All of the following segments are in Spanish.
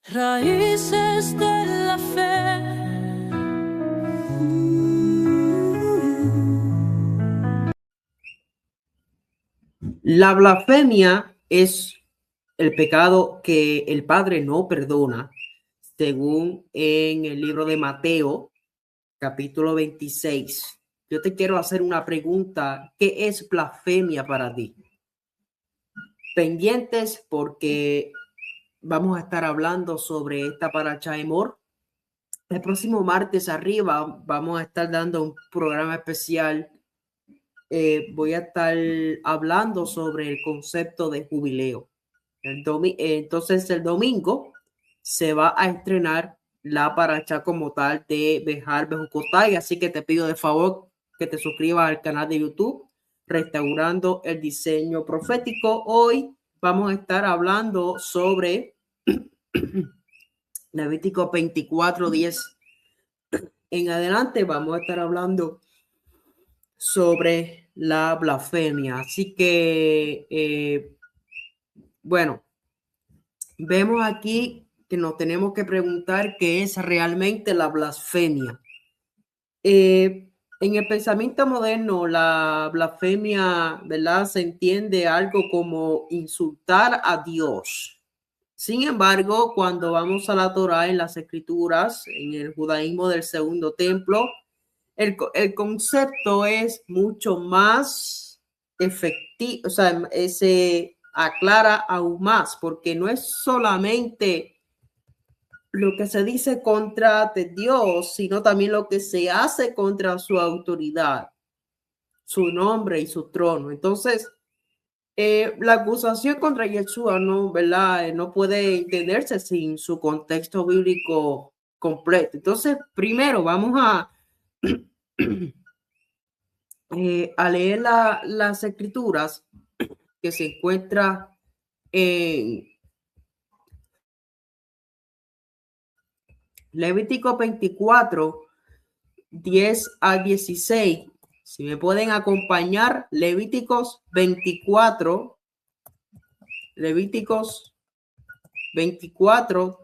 Raíces de la fe. La blasfemia es el pecado que el Padre no perdona, según en el libro de Mateo, capítulo 26. Yo te quiero hacer una pregunta. ¿Qué es blasfemia para ti? Pendientes porque vamos a estar hablando sobre esta paracha de Mor. El próximo martes arriba vamos a estar dando un programa especial. Voy a estar hablando sobre el concepto de jubileo. Entonces el domingo se va a estrenar la paracha como tal de Bejar Bejucotay, así que te pido de favor que te suscribas al canal de YouTube Restaurando el Diseño Profético. Hoy vamos a estar hablando sobre Levítico 24:10 en adelante. Vamos a estar hablando sobre la blasfemia, así que bueno, vemos aquí que nos tenemos que preguntar qué es realmente la blasfemia. En el pensamiento moderno, la blasfemia, ¿verdad? Se entiende algo como insultar a Dios. Sin embargo, cuando vamos a la Torá, en las escrituras, en el judaísmo del segundo templo, el concepto es mucho más efectivo, o sea, se aclara aún más, porque no es solamente lo que se dice contra de Dios, sino también lo que se hace contra su autoridad, su nombre y su trono. Entonces, la acusación contra Yeshua no, ¿verdad? No puede entenderse sin su contexto bíblico completo. Entonces, primero vamos a leer las escrituras que se encuentra en Levítico 24, 10 al 16. Si me pueden acompañar, Levíticos 24,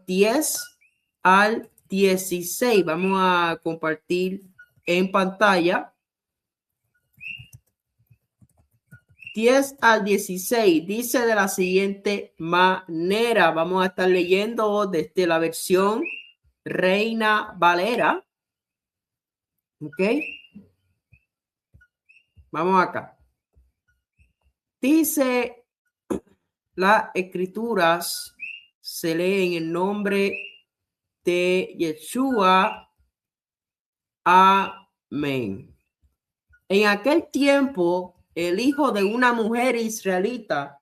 10 al 16. Vamos a compartir en pantalla. 10 al 16 dice de la siguiente manera. Vamos a estar leyendo desde la versión Reina Valera. Ok. Vamos acá. Dice, las escrituras se leen en el nombre de Yeshua. Amén. En aquel tiempo, el hijo de una mujer israelita,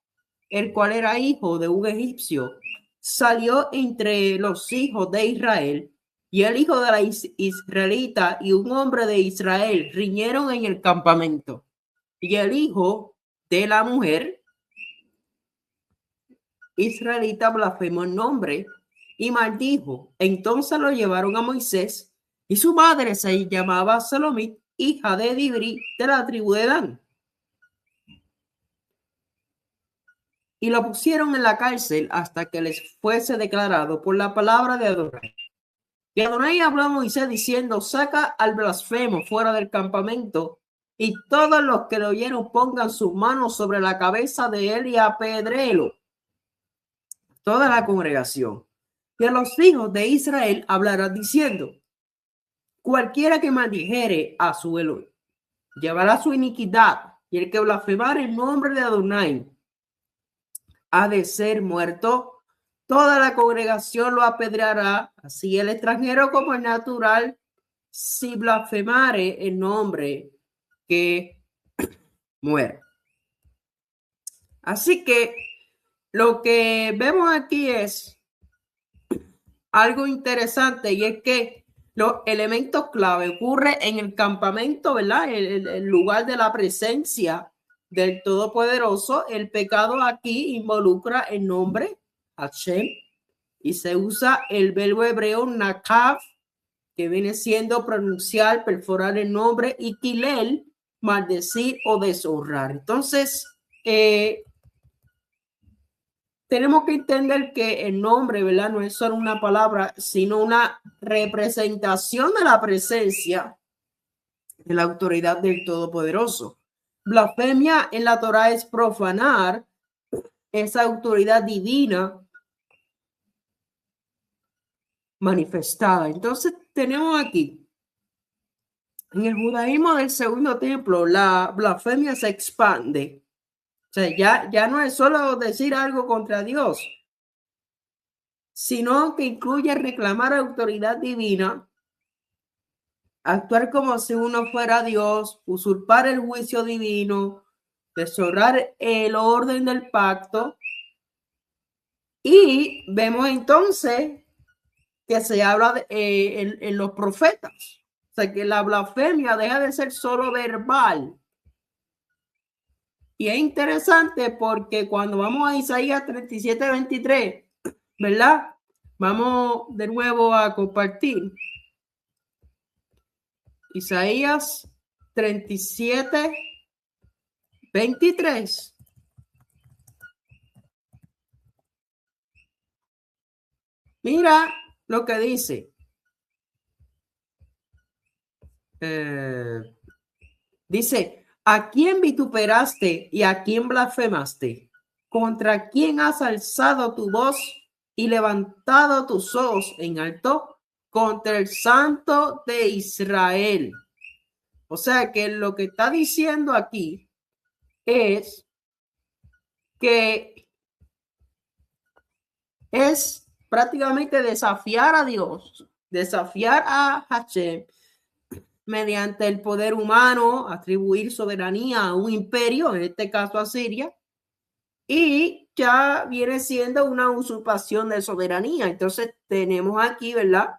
el cual era hijo de un egipcio, salió entre los hijos de Israel, y el hijo de la israelita y un hombre de Israel riñeron en el campamento. Y el hijo de la mujer israelita blasfemó el nombre y maldijo. Entonces lo llevaron a Moisés, y su madre se llamaba Salomit, hija de Dibri, de la tribu de Dan. Y lo pusieron en la cárcel hasta que les fuese declarado por la palabra de Adonai. Y Adonai habló a Moisés diciendo: saca al blasfemo fuera del campamento, y todos los que lo oyeron pongan sus manos sobre la cabeza de él y apedréelo. Toda la congregación. Y a los hijos de Israel hablarán diciendo: cualquiera que maldijere a su Elohim llevará su iniquidad, y el que blasfemare el nombre de Adonai ha de ser muerto. Toda la congregación lo apedreará, así el extranjero como el natural, si blasfemare el nombre, que muere. Así que lo que vemos aquí es algo interesante, y es que los elementos clave ocurren en el campamento, ¿verdad? El lugar de la presencia del Todopoderoso. El pecado aquí involucra el nombre Hashem, y se usa el verbo hebreo nakav, que viene siendo pronunciar, perforar el nombre, y kilel, maldecir o deshonrar. Entonces, tenemos que entender que el nombre, ¿verdad? No es solo una palabra, sino una representación de la presencia de la autoridad del Todopoderoso. Blasfemia en la Torá es profanar esa autoridad divina manifestada. Entonces tenemos aquí, en el judaísmo del segundo templo, la blasfemia se expande. O sea, ya no es solo decir algo contra Dios, sino que incluye reclamar autoridad divina, actuar como si uno fuera Dios, usurpar el juicio divino, deshonrar el orden del pacto. Y vemos entonces que se habla en los profetas. O sea, que la blasfemia deja de ser solo verbal. Y es interesante porque cuando vamos a Isaías 37, 23, ¿verdad? Vamos de nuevo a compartir. Isaías 37, 23. Mira lo que dice. Dice, ¿a quién vituperaste y a quién blasfemaste? ¿Contra quién has alzado tu voz y levantado tus ojos en alto? Contra el Santo de Israel. O sea que lo que está diciendo aquí es que es prácticamente desafiar a Dios, desafiar a Hashem mediante el poder humano, atribuir soberanía a un imperio, en este caso a Siria, y ya viene siendo una usurpación de soberanía. Entonces tenemos aquí, ¿verdad?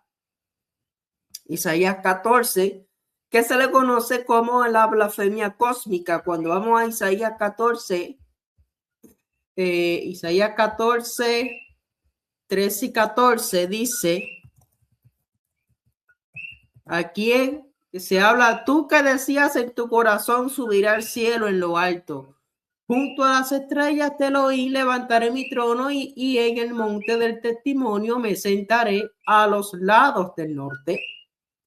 Isaías 14, que se le conoce como la blasfemia cósmica. Cuando vamos a Isaías 14, Isaías 14, 13 y 14 dice, aquí se habla, tú que decías en tu corazón subirá al cielo en lo alto. Junto a las estrellas te lo oí, levantaré mi trono y en el monte del testimonio me sentaré a los lados del norte.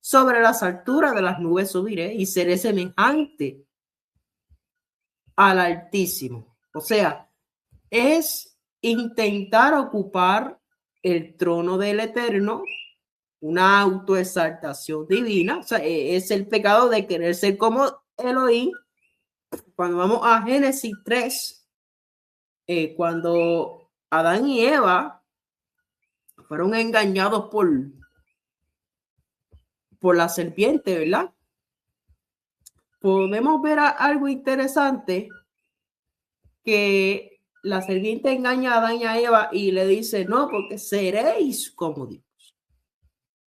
Sobre las alturas de las nubes subiré y seré semejante al Altísimo. O sea, es intentar ocupar el trono del Eterno, una autoexaltación divina. O sea, es el pecado de querer ser como Elohim. Cuando vamos a Génesis 3, cuando Adán y Eva fueron engañados por la serpiente, ¿verdad? Podemos ver algo interesante, que la serpiente engaña a Adán y a Eva y le dice, no, porque seréis como Dios.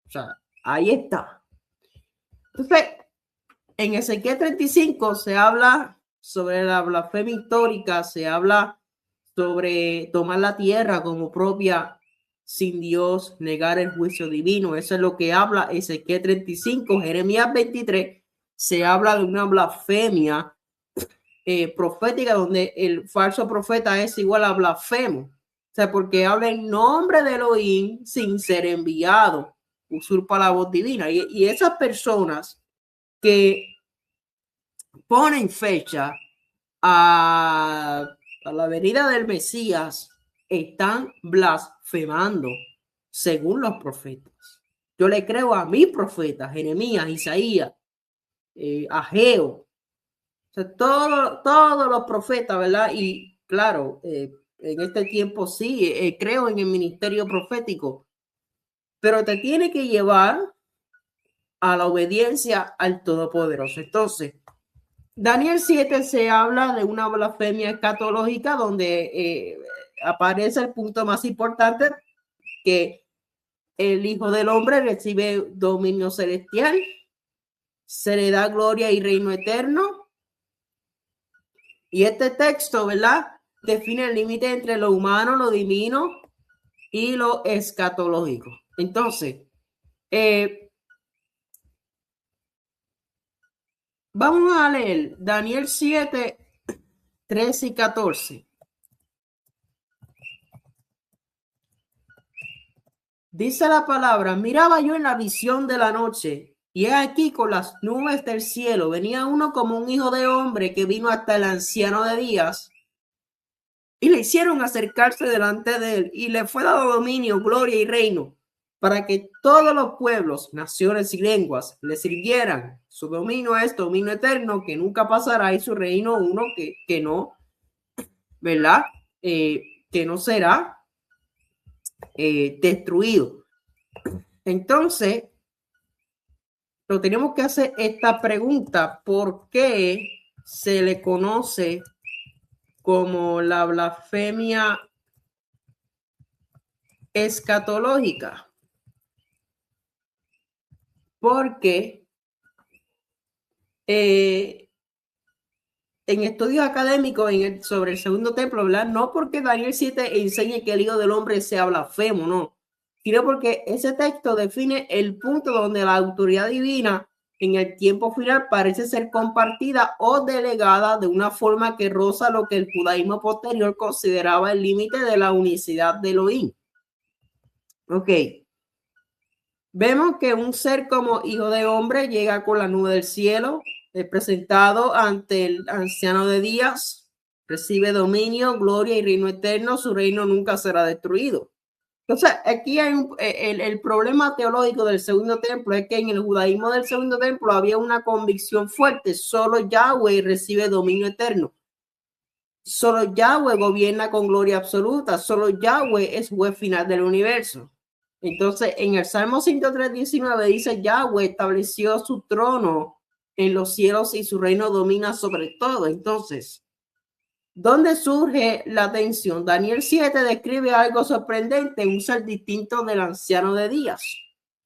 O sea, ahí está. Entonces, en Ezequiel 35 se habla sobre la blasfemia histórica, se habla sobre tomar la tierra como propia sin Dios, negar el juicio divino. Eso es lo que habla Ezequiel 35. Jeremías 23 se habla de una blasfemia profética donde el falso profeta es igual a blasfemo. O sea, porque habla en nombre de Elohim sin ser enviado, usurpa la voz divina. Y esas personas que ponen fecha a la venida del Mesías están blasfemando según los profetas. Yo le creo a mis profetas, Jeremías, Isaías, Ageo, o sea, todos los profetas, ¿verdad? Y claro, en este tiempo sí, creo en el ministerio profético, pero te tiene que llevar a la obediencia al Todopoderoso. Entonces, Daniel 7 se habla de una blasfemia escatológica donde aparece el punto más importante, que el Hijo del Hombre recibe dominio celestial, se le da gloria y reino eterno. Y este texto, ¿verdad?, define el límite entre lo humano, lo divino y lo escatológico. Entonces, vamos a leer Daniel 7, 13 y 14. Dice la palabra, miraba yo en la visión de la noche, y he aquí con las nubes del cielo venía uno como un hijo de hombre que vino hasta el anciano de días, y le hicieron acercarse delante de él, y le fue dado dominio, gloria y reino, para que todos los pueblos, naciones y lenguas le sirvieran. Su dominio es dominio eterno, que nunca pasará, y su reino uno que no, ¿verdad? Que no será destruido. Entonces, pero tenemos que hacer esta pregunta: ¿por qué se le conoce como la blasfemia escatológica? Porque en estudios académicos sobre el segundo templo, ¿verdad? No porque Daniel 7 enseñe que el Hijo del Hombre sea blasfemo, no, sino porque ese texto define el punto donde la autoridad divina en el tiempo final parece ser compartida o delegada de una forma que roza lo que el judaísmo posterior consideraba el límite de la unicidad de Elohim. Ok. Vemos que un ser como Hijo de Hombre llega con la nube del cielo, es presentado ante el anciano de días, recibe dominio, gloria y reino eterno, su reino nunca será destruido. Entonces, aquí hay el problema teológico del segundo templo es que en el judaísmo del segundo templo había una convicción fuerte: solo Yahweh recibe dominio eterno, solo Yahweh gobierna con gloria absoluta, solo Yahweh es juez final del universo. Entonces, en el Salmo 103:19 dice: Yahweh estableció su trono en los cielos y su reino domina sobre todo. Entonces, ¿dónde surge la tensión? Daniel 7 describe algo sorprendente: un ser distinto del anciano de días.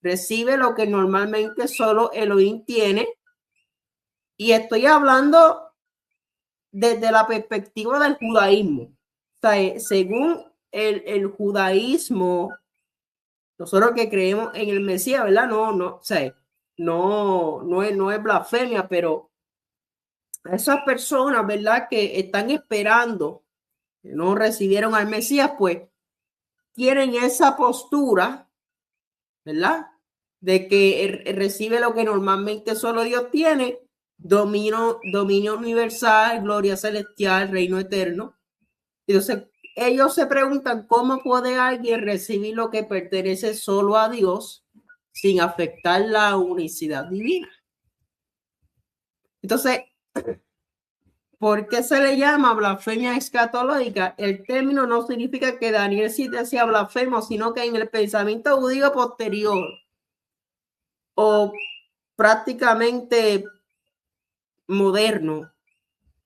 Recibe lo que normalmente solo Elohim tiene. Y estoy hablando desde la perspectiva del judaísmo. O sea, según el judaísmo, nosotros que creemos en el Mesías, ¿verdad? O sea, no es blasfemia, pero esas personas, ¿verdad? Que están esperando, que no recibieron al Mesías, pues tienen esa postura, ¿verdad? De que recibe lo que normalmente solo Dios tiene: dominio universal, gloria celestial, reino eterno. Entonces, ellos se preguntan: ¿cómo puede alguien recibir lo que pertenece solo a Dios sin afectar la unicidad divina? Entonces, ¿por qué se le llama blasfemia escatológica? El término no significa que Daniel 7 sea blasfemo, sino que en el pensamiento judío posterior o prácticamente moderno,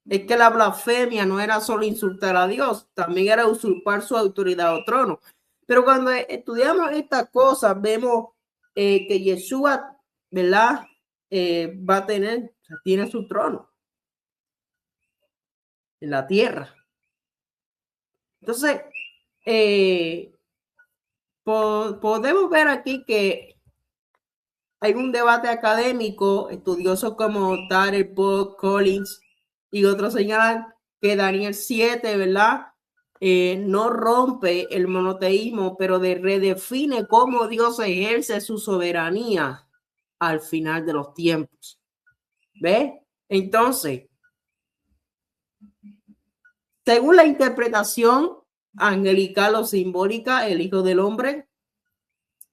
es que la blasfemia no era solo insultar a Dios, también era usurpar su autoridad o trono. Pero cuando estudiamos estas cosas, vemos que Yeshua, ¿verdad? Va a tiene su trono en la tierra. Entonces, podemos ver aquí que hay un debate académico, estudiosos como Tyler, Paul Collins y otros señalan que Daniel 7, ¿verdad? No rompe el monoteísmo, pero redefine cómo Dios ejerce su soberanía al final de los tiempos. ¿Ve? Entonces, según la interpretación angelical o simbólica, el Hijo del Hombre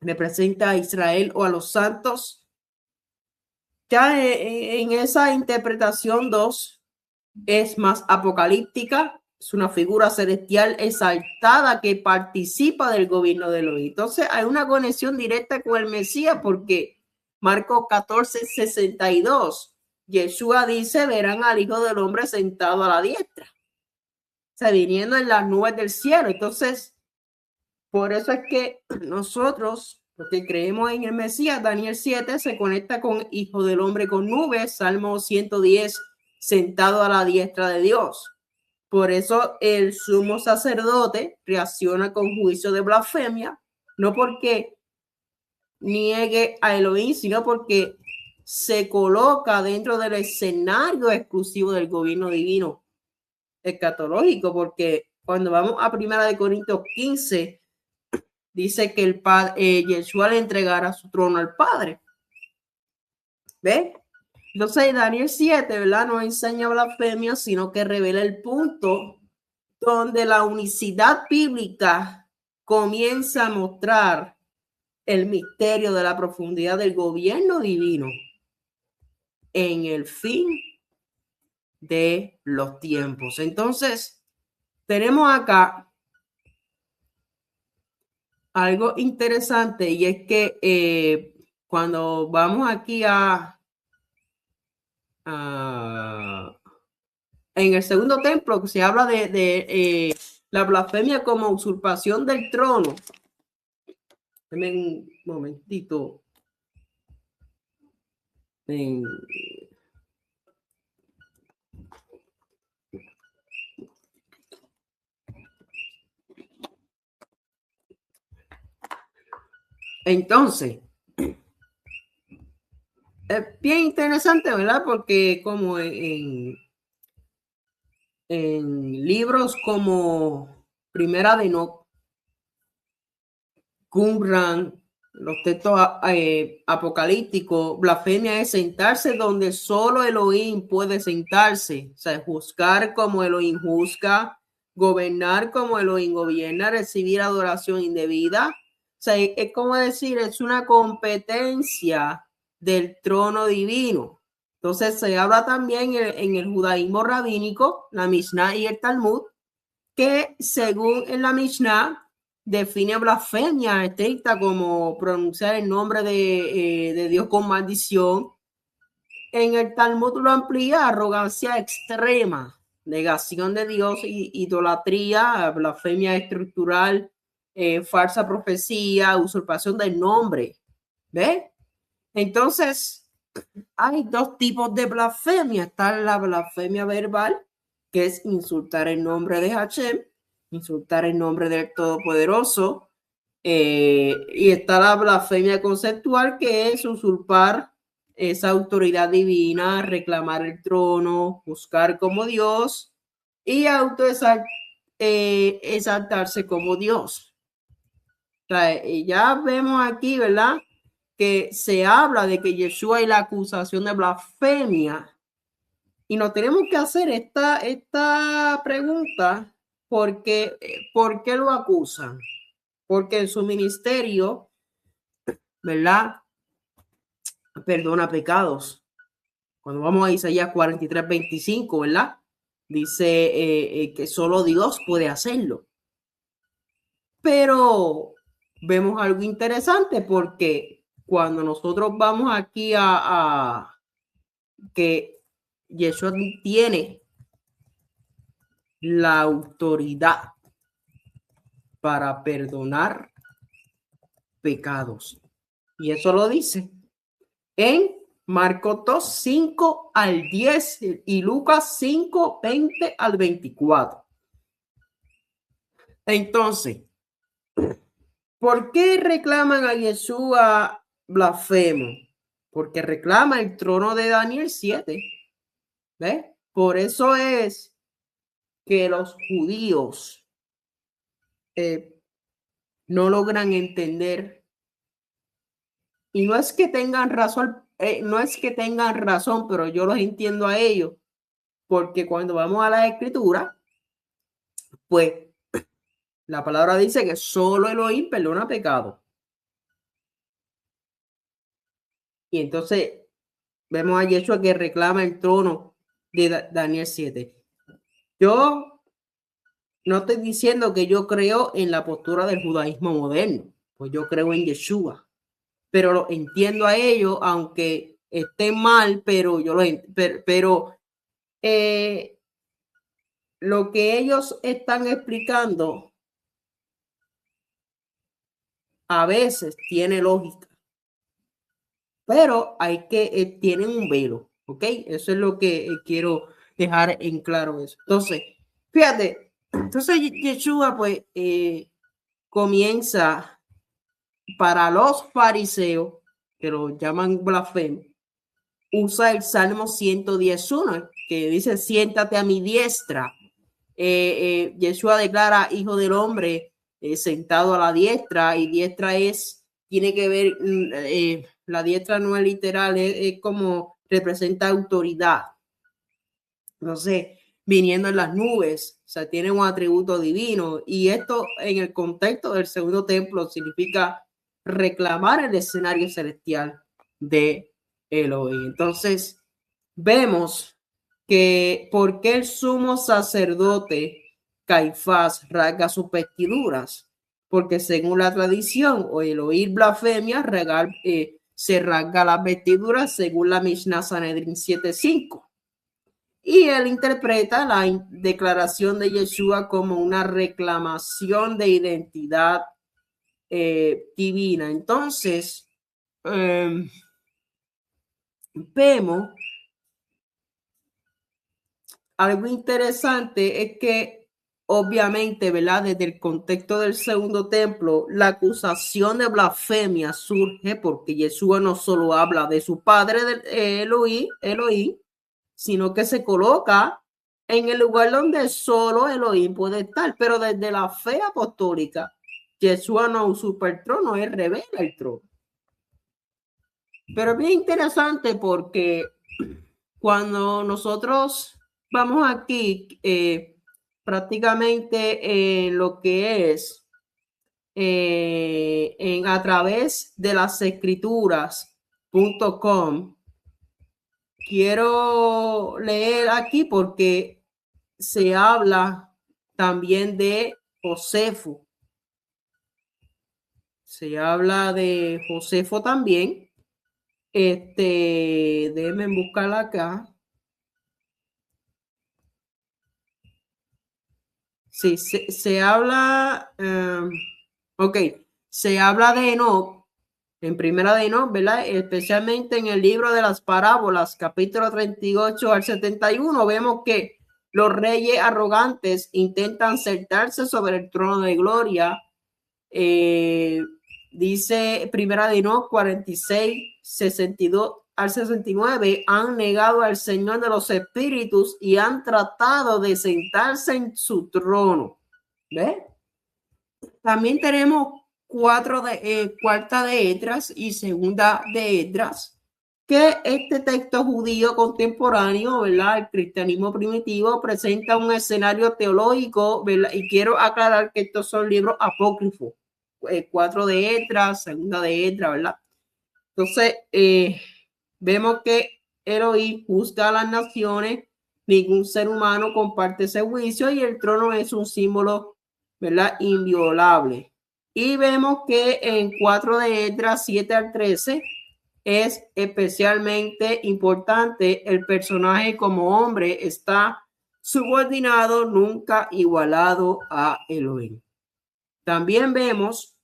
representa a Israel o a los santos. Ya en esa interpretación 2 es más apocalíptica, es una figura celestial exaltada que participa del gobierno de Elohim. Entonces hay una conexión directa con el Mesías, porque Marcos 14:62, Yeshua dice: verán al Hijo del Hombre sentado a la diestra, o sea, viniendo en las nubes del cielo. Entonces, por eso es que nosotros, los que creemos en el Mesías, Daniel 7 se conecta con Hijo del Hombre con nubes, Salmo 110, sentado a la diestra de Dios. Por eso el sumo sacerdote reacciona con juicio de blasfemia, no porque niegue a Elohim, sino porque se coloca dentro del escenario exclusivo del gobierno divino escatológico. Porque cuando vamos a 1 Corintios 15, dice que el padre, Yeshua le entregara su trono al Padre. ¿Ve? Entonces Daniel 7, ¿verdad? No enseña blasfemia, sino que revela el punto donde la unicidad bíblica comienza a mostrar el misterio de la profundidad del gobierno divino en el fin de los tiempos. Entonces, tenemos acá algo interesante, y es que cuando vamos aquí en el segundo templo, que se habla de la blasfemia como usurpación del trono. Dame un momentito. Entonces, es bien interesante, ¿verdad? Porque como en libros como Primera de Enoc, Qumran, los textos apocalípticos, blasfemia es sentarse donde solo Elohim puede sentarse, o sea, juzgar como Elohim juzga, gobernar como Elohim gobierna, recibir adoración indebida. O sea, es como decir, es una competencia del trono divino. Entonces se habla también en el judaísmo rabínico, la Mishnah y el Talmud, que según en la Mishnah define blasfemia estricta como pronunciar el nombre de Dios con maldición. En el Talmud lo amplía arrogancia extrema, negación de Dios, idolatría, blasfemia estructural, falsa profecía, usurpación del nombre. ¿Ve? Entonces, hay dos tipos de blasfemia. Está la blasfemia verbal, que es insultar el nombre de Hashem, insultar el nombre del Todopoderoso, y está la blasfemia conceptual, que es usurpar esa autoridad divina, reclamar el trono, buscar como Dios y exaltarse como Dios. O sea, ya vemos aquí, ¿verdad?, que se habla de que Yeshua y la acusación de blasfemia, y nos tenemos que hacer esta pregunta: ¿por qué lo acusan? Porque en su ministerio, ¿verdad?, perdona pecados. Cuando vamos a Isaías 43:25, ¿verdad?, dice que solo Dios puede hacerlo. Pero vemos algo interesante, porque cuando nosotros vamos aquí a que Yeshua tiene la autoridad para perdonar pecados, y eso lo dice en Marcos 2, 5 al 10 y Lucas 5, 20 al 24. Entonces, ¿por qué reclaman a Yeshua blasfemo? Porque reclama el trono de Daniel 7. ¿Ves? Por eso es que los judíos no logran entender. Y no es que tengan razón, pero yo los entiendo a ellos, porque cuando vamos a la escritura, pues la palabra dice que solo Elohim perdona pecado. Y entonces vemos a Yeshua que reclama el trono de Daniel 7. Yo no estoy diciendo que yo creo en la postura del judaísmo moderno, pues yo creo en Yeshua, pero lo entiendo a ellos, aunque esté mal, pero yo lo que ellos están explicando a veces tiene lógica, pero tienen un velo, ¿ok? Eso es lo que quiero dejar en claro eso. Entonces, fíjate, Yeshua pues comienza para los fariseos, que lo llaman blasfemo, usa el Salmo 111, que dice: siéntate a mi diestra. Yeshua declara: hijo del hombre, sentado a la diestra, y diestra tiene que ver, la diestra no es literal, es como representa autoridad. Entonces, viniendo en las nubes, o sea, tiene un atributo divino, y esto en el contexto del segundo templo significa reclamar el escenario celestial de Elohim. Entonces, vemos que por qué el sumo sacerdote Caifás rasga sus vestiduras, porque según la tradición o el oír blasfemia se rasga las vestiduras según la Mishnah Sanedrin 7:5. Y él interpreta la declaración de Yeshua como una reclamación de identidad divina. Entonces, vemos algo interesante, es que obviamente, ¿verdad? Desde el contexto del segundo templo, la acusación de blasfemia surge porque Yeshua no solo habla de su padre del Elohim, sino que se coloca en el lugar donde solo Elohim puede estar. Pero desde la fe apostólica, Yeshua no usurpa el trono, él revela el trono. Pero es bien interesante porque cuando nosotros vamos aquí prácticamente en lo que es a través de las escrituras.com, quiero leer aquí porque se habla también de Josefo. Se habla de Josefo también. Déjenme buscarla acá. Sí, se habla, ok, se habla de Enoc, en primera de Enoc, ¿verdad? Especialmente en el libro de las parábolas, capítulo 38 al 71, vemos que los reyes arrogantes intentan sentarse sobre el trono de gloria. Dice primera de Enoc 46, 62 al 69, han negado al Señor de los espíritus y han tratado de sentarse en su trono. ¿Ves? También tenemos cuarta de Esdras y segunda de Esdras, que este texto judío contemporáneo, ¿verdad? El cristianismo primitivo presenta un escenario teológico, ¿verdad? Y quiero aclarar que estos son libros apócrifos. 4 de Esdras, segunda de Esdras, ¿verdad? Entonces, vemos que Elohim juzga a las naciones, ningún ser humano comparte ese juicio y el trono es un símbolo, ¿verdad? Inviolable. Y vemos que en 4 de Esdras 7 al 13 es especialmente importante. El personaje como hombre está subordinado, nunca igualado a Elohim. También vemos,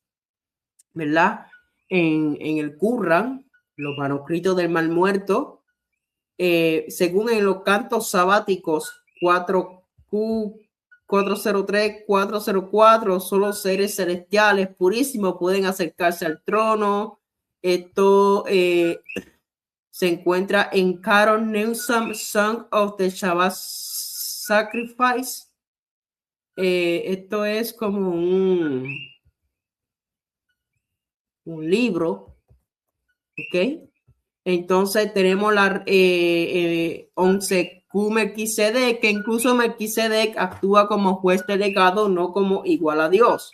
¿verdad? En el Qur'an, los manuscritos del Mar Muerto, según en los cantos sabáticos 4Q, 403, 404, solo seres celestiales purísimos pueden acercarse al trono. Esto se encuentra en Caron Newsom, Song of the Shabbat Sacrifice. Esto es como un libro, ¿ok? Entonces tenemos la 11Q Melquisedec, que incluso Melquisedec actúa como juez delegado, no como igual a Dios.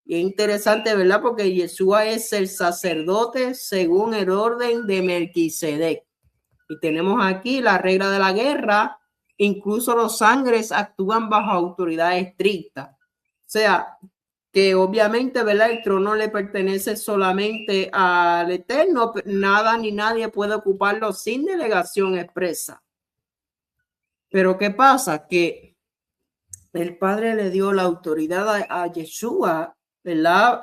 Y es interesante, ¿verdad? Porque Yeshua es el sacerdote según el orden de Melquisedec. Y tenemos aquí la regla de la guerra. Incluso los sangres actúan bajo autoridad estricta. O sea, que obviamente, ¿verdad? El trono le pertenece solamente al Eterno. Nada ni nadie puede ocuparlo sin delegación expresa. Pero ¿qué pasa? Que el Padre le dio la autoridad a Yeshua, ¿verdad? O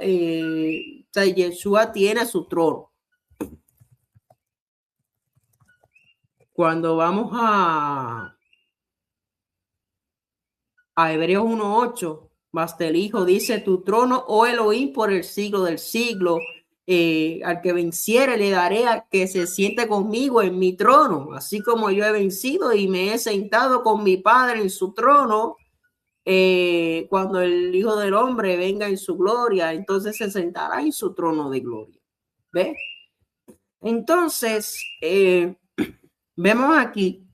sea, Yeshua tiene su trono. Cuando vamos a Hebreos 1:8, basta el Hijo, dice: tu trono, oh Elohim, por el siglo del siglo. Al que venciere le daré a que se siente conmigo en mi trono, así como yo he vencido y me he sentado con mi Padre en su trono. cuando el Hijo del Hombre venga en su gloria, entonces se sentará en su trono de gloria. ¿Ve? Entonces, vemos aquí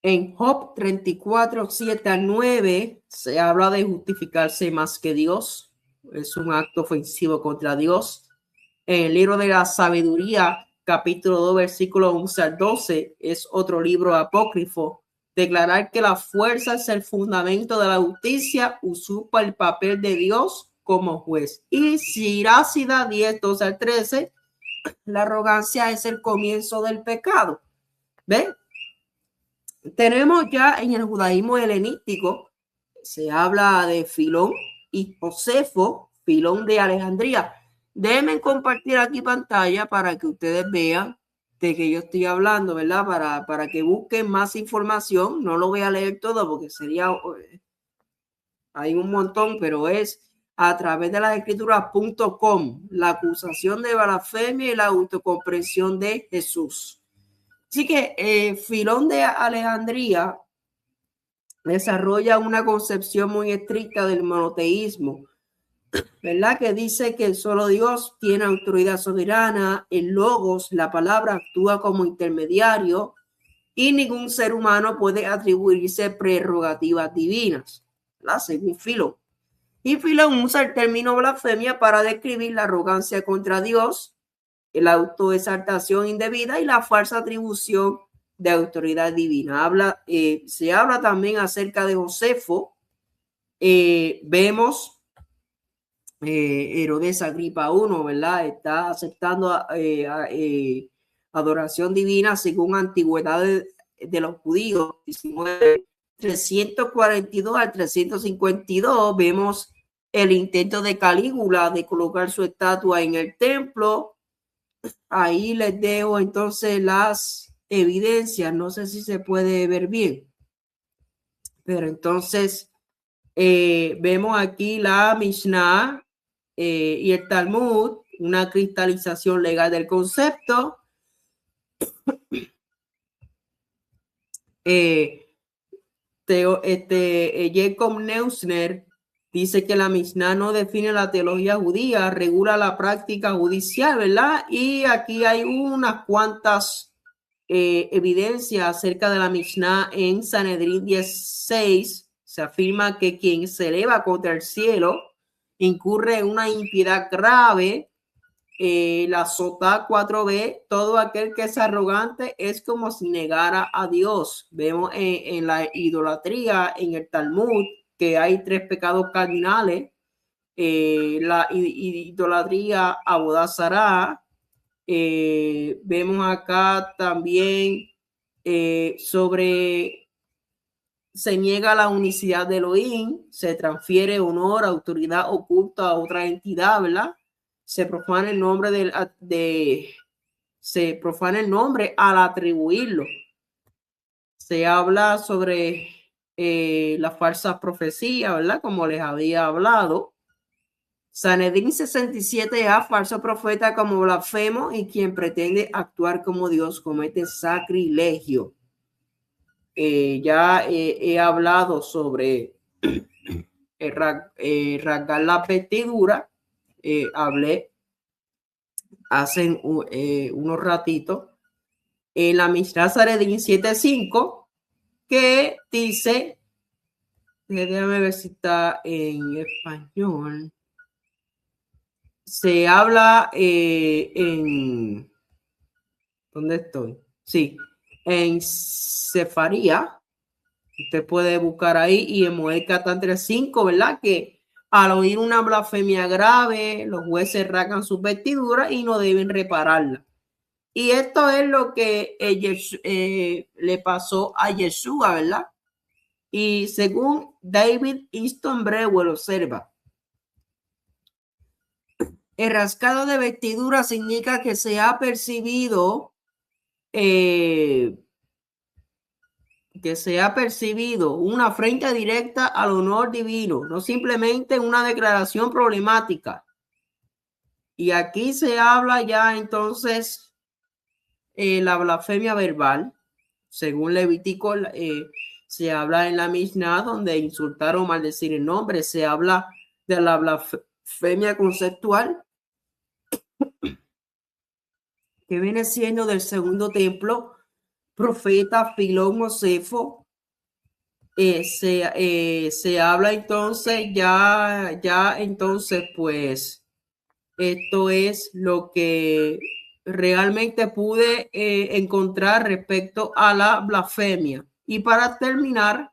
en Job 34, 7 a 9, se habla de justificarse más que Dios. Es un acto ofensivo contra Dios. En el libro de la sabiduría, capítulo 2, versículo 11 al 12, es otro libro apócrifo. Declarar que la fuerza es el fundamento de la justicia, usurpa el papel de Dios como juez. Y Siracida 10, 12 al 13, la arrogancia es el comienzo del pecado. ¿Ven? Tenemos ya en el judaísmo helenístico, se habla de Filón y Josefo, Filón de Alejandría. Déjenme compartir aquí pantalla para que ustedes vean de que yo estoy hablando, ¿verdad? Para que busquen más información. No lo voy a leer todo porque sería, hay un montón, pero es a través de las escrituras.com, la acusación de blasfemia y la autocomprensión de Jesús. Así que Filón de Alejandría desarrolla una concepción muy estricta del monoteísmo, ¿verdad? Que dice que solo Dios tiene autoridad soberana, el logos, la palabra, actúa como intermediario y ningún ser humano puede atribuirse prerrogativas divinas, ¿verdad? Según Filón. Y Filón usa el término blasfemia para describir la arrogancia contra Dios, la autoexaltación indebida y la falsa atribución de autoridad divina. Se habla también acerca de Josefo. Vemos Herodes Agripa I, ¿verdad? Está aceptando adoración divina según antigüedad de los judíos. 342 al 352 vemos el intento de Calígula de colocar su estatua en el templo. Ahí les dejo entonces las evidencias. No sé si se puede ver bien, pero entonces vemos aquí la Mishnah y el Talmud, una cristalización legal del concepto. Jacob Neusner dice que la Mishnah no define la teología judía, regula la práctica judicial, ¿verdad? Y aquí hay unas cuantas evidencias acerca de la Mishnah. En Sanedrín 16 se afirma que quien se eleva contra el cielo incurre en una impiedad grave. La Sotá 4b, todo aquel que es arrogante es como si negara a Dios. Vemos en la idolatría, en el Talmud, que hay 3 pecados cardinales. La idolatría abodazará. Vemos acá también se niega la unicidad de Elohim, se transfiere honor, autoridad oculta a otra entidad, ¿verdad? Se profana el nombre se profana el nombre al atribuirlo. Se habla sobre las falsas profecías, ¿verdad? Como les había hablado. Sanedrín 67a, falso profeta como blasfemo y quien pretende actuar como Dios comete sacrilegio. Ya he hablado sobre rasgar la vestidura. Hablé hace unos ratitos en la Mishnah Sanedrín 7.5 que dice, déjame ver si está en español. Se habla en ¿dónde estoy? Sí, en Sefaría. Usted puede buscar ahí y en Moed Catán 3.5, ¿verdad? Que al oír una blasfemia grave, los jueces rasgan sus vestiduras y no deben repararla. Y esto es lo que le pasó a Yeshua, ¿verdad? Y según David Easton Breuer observa, el rascado de vestiduras indica que se ha percibido una afrenta directa al honor divino, no simplemente una declaración problemática. Y aquí se habla ya entonces la blasfemia verbal, según Levítico Se habla en la Mishnah donde insultar o maldecir el nombre. Se habla de la blasfemia conceptual, que viene siendo del segundo templo, profeta Filón Josefo. Se habla entonces ya entonces pues esto es lo que realmente pude encontrar respecto a la blasfemia. Y para terminar,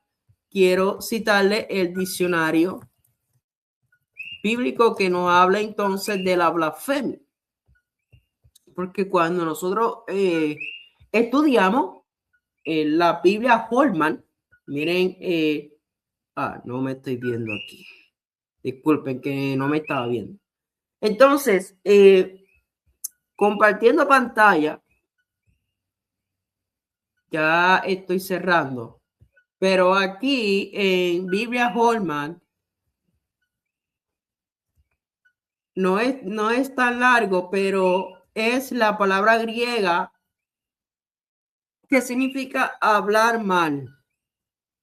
quiero citarle el diccionario bíblico que nos habla entonces de la blasfemia. Porque cuando nosotros estudiamos la Biblia Holman, miren, no me estoy viendo aquí. Disculpen que no me estaba viendo. Entonces, compartiendo pantalla, ya estoy cerrando. Pero aquí en Biblia Holman no es tan largo, pero es la palabra griega que significa hablar mal.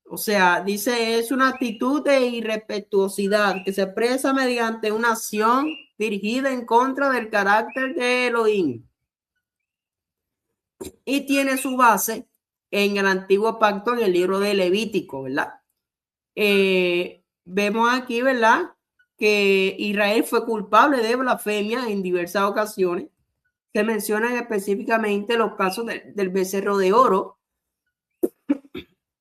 O sea, dice, es una actitud de irrespetuosidad que se expresa mediante una acción dirigida en contra del carácter de Elohim y tiene su base en el antiguo pacto en el libro de Levítico, ¿verdad? Vemos aquí, ¿verdad?, que Israel fue culpable de blasfemia en diversas ocasiones. Se mencionan específicamente los casos del becerro de oro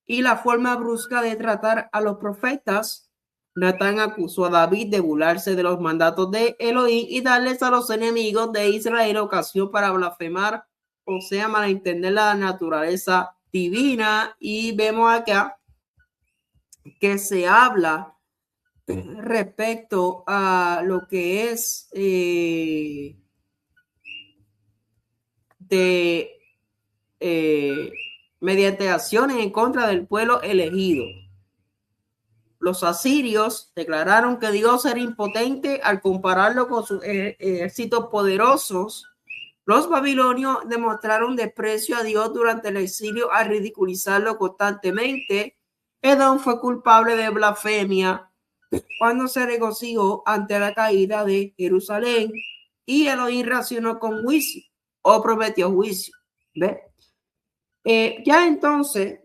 y la forma brusca de tratar a los profetas. Natán acusó a David de burlarse de los mandatos de Elohim y darles a los enemigos de Israel ocasión para blasfemar, o sea, malentender la naturaleza divina. Y vemos acá que se habla respecto a lo que es mediante acciones en contra del pueblo elegido. Los asirios declararon que Dios era impotente al compararlo con sus ejércitos poderosos. Los babilonios demostraron desprecio a Dios durante el exilio al ridiculizarlo constantemente. Edom fue culpable de blasfemia cuando se regocijó ante la caída de Jerusalén y Elohim reaccionó con juicio o prometió juicio. ¿Ve? Ya entonces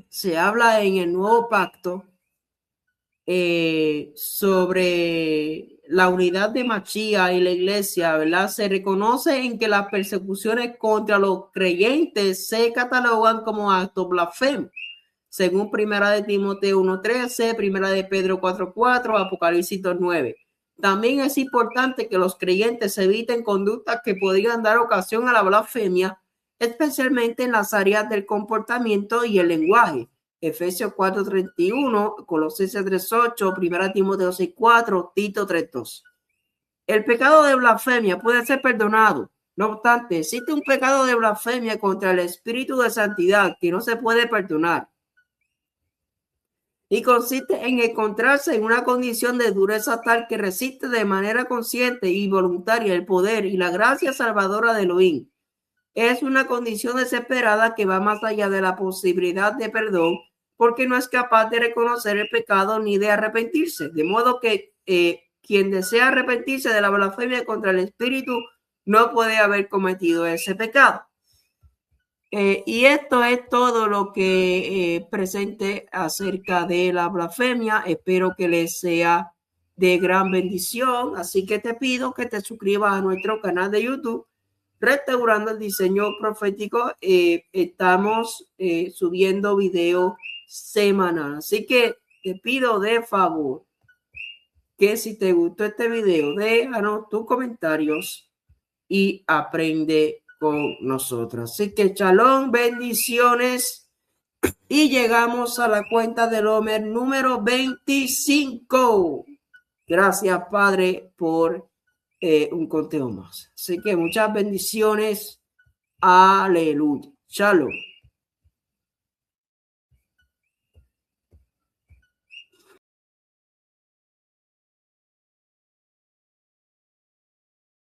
se habla en el nuevo pacto sobre la unidad de Mashiach y la iglesia, ¿verdad? Se reconoce en que las persecuciones contra los creyentes se catalogan como actos blasfemos, según Primera de Timoteo 1:13, Primera de Pedro 4:4, Apocalipsis 2:9. También es importante que los creyentes eviten conductas que podrían dar ocasión a la blasfemia, especialmente en las áreas del comportamiento y el lenguaje. Efesios 4:31, Colosenses 3:8, Primera Timoteo 6:4, Tito 3:2. El pecado de blasfemia puede ser perdonado. No obstante, existe un pecado de blasfemia contra el espíritu de santidad que no se puede perdonar. Y consiste en encontrarse en una condición de dureza tal que resiste de manera consciente y voluntaria el poder y la gracia salvadora de Elohim. Es una condición desesperada que va más allá de la posibilidad de perdón, porque no es capaz de reconocer el pecado ni de arrepentirse. De modo que quien desea arrepentirse de la blasfemia contra el Espíritu no puede haber cometido ese pecado. Y esto es todo lo que presente acerca de la blasfemia. Espero que les sea de gran bendición. Así que te pido que te suscribas a nuestro canal de YouTube, Restaurando el Diseño Profético. Estamos subiendo videos semanal. Así que te pido de favor que si te gustó este video, déjanos tus comentarios y aprende con nosotros. Así que shalom, bendiciones. Y llegamos a la cuenta del Homer número 25. Gracias, Padre, por un conteo más. Así que muchas bendiciones. Aleluya. Shalom.